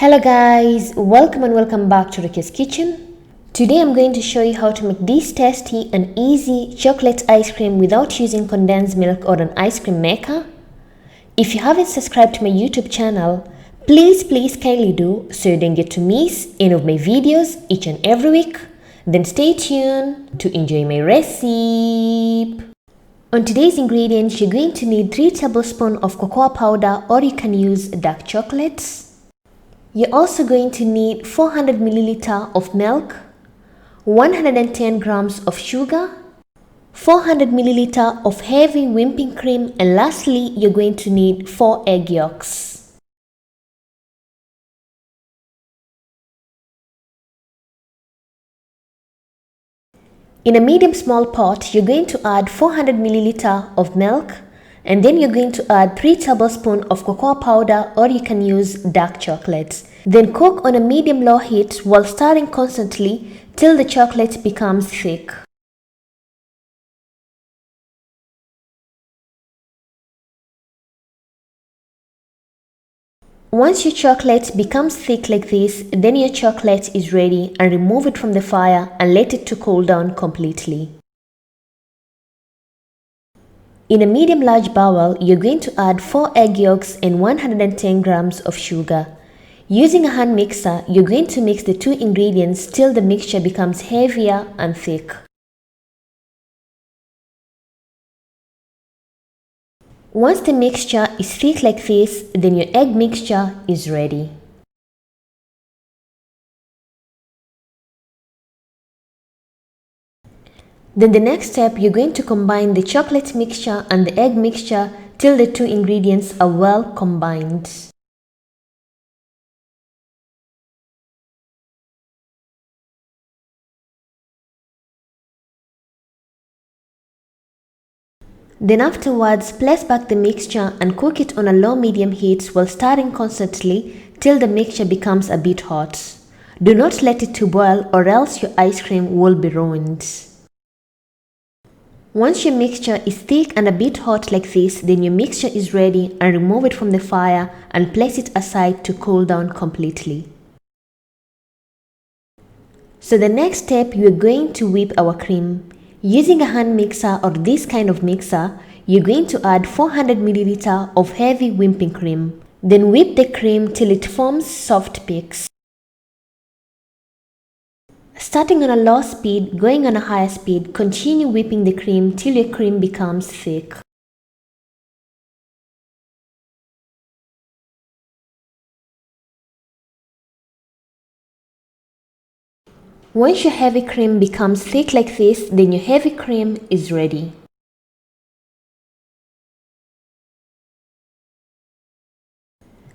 Hello guys, welcome and welcome back to Rukia's kitchen. Today I'm going to show you how to make this tasty and easy chocolate ice cream without using condensed milk or an ice cream maker. If you haven't subscribed to my YouTube channel, please kindly do so you don't get to miss any of my videos each and every week. Then stay tuned to enjoy my recipe. On today's ingredients, you're going to need 3 tablespoons of cocoa powder, or you can use dark chocolates. You're also going to need 400 milliliter of milk, 110 grams of sugar, 400 milliliter of heavy whipping cream, and lastly, you're going to need 4 egg yolks. In a medium small pot, you're going to add 400 milliliter of milk, and then you're going to add 3 tablespoons of cocoa powder, or you can use dark chocolates. Then cook on a medium-low heat while stirring constantly till the chocolate becomes thick. Once your chocolate becomes thick like this, then your chocolate is ready, and remove it from the fire and let it to cool down completely. In a medium-large bowl, you're going to add 4 egg yolks and 110 grams of sugar. Using a hand mixer, you're going to mix the 2 ingredients till the mixture becomes heavier and thick. Once the mixture is thick like this, then your egg mixture is ready. Then the next step, you're going to combine the chocolate mixture and the egg mixture till the 2 ingredients are well combined. Then afterwards, place back the mixture and cook it on a low-medium heat while stirring constantly till the mixture becomes a bit hot. Do not let it to boil, or else your ice cream will be ruined. Once your mixture is thick and a bit hot like this, then your mixture is ready, and remove it from the fire and place it aside to cool down completely. So the next step, you are going to whip our cream. Using a hand mixer or this kind of mixer, you're going to add 400 milliliter of heavy whipping cream. Then whip the cream till it forms soft peaks. Starting on a low speed, going on a higher speed, continue whipping the cream till your cream becomes thick. Once your heavy cream becomes thick like this, then your heavy cream is ready.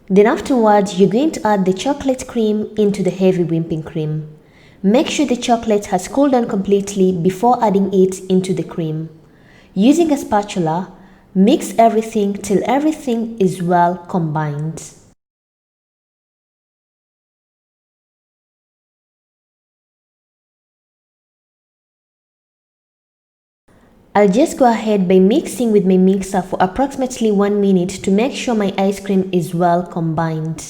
Then afterwards, you're going to add the chocolate cream into the heavy whipping cream. Make sure the chocolate has cooled down completely before adding it into the cream. Using a spatula, mix everything till everything is well combined. I'll just go ahead by mixing with my mixer for approximately 1 minute to make sure my ice cream is well combined.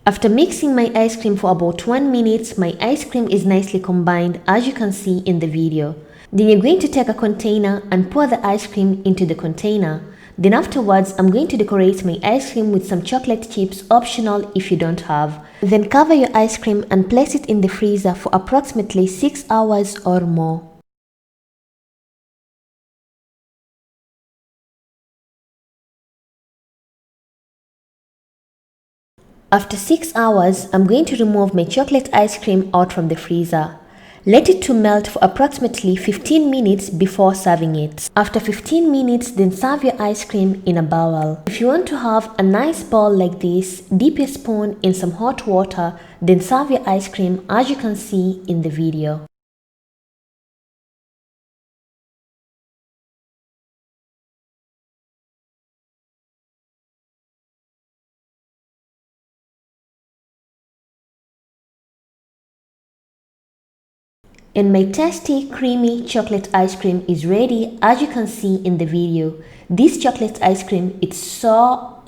After mixing my ice cream for about 1 minute, my ice cream is nicely combined, as you can see in the video. Then you're going to take a container and pour the ice cream into the container. Then afterwards, I'm going to decorate my ice cream with some chocolate chips, optional if you don't have. Then cover your ice cream and place it in the freezer for approximately 6 hours or more. After 6 hours, I'm going to remove my chocolate ice cream out from the freezer. Let it to melt for approximately 15 minutes before serving it. After 15 minutes, then serve your ice cream in a bowl. If you want to have a nice bowl like this, dip your spoon in some hot water, then serve your ice cream as you can see in the video. And my tasty creamy chocolate ice cream is ready, as you can see in the video. This chocolate ice cream is so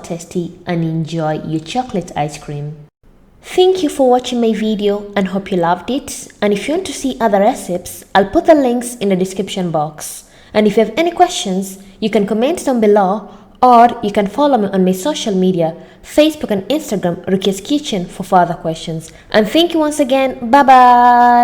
tasty, and enjoy your chocolate ice cream. Thank you for watching my video and hope you loved it. And if you want to see other recipes, I'll put the links in the description box. And if you have any questions, you can comment down below, or you can follow me on my social media, Facebook and Instagram, Rukias Kitchen, for further questions. And thank you once again. Bye bye.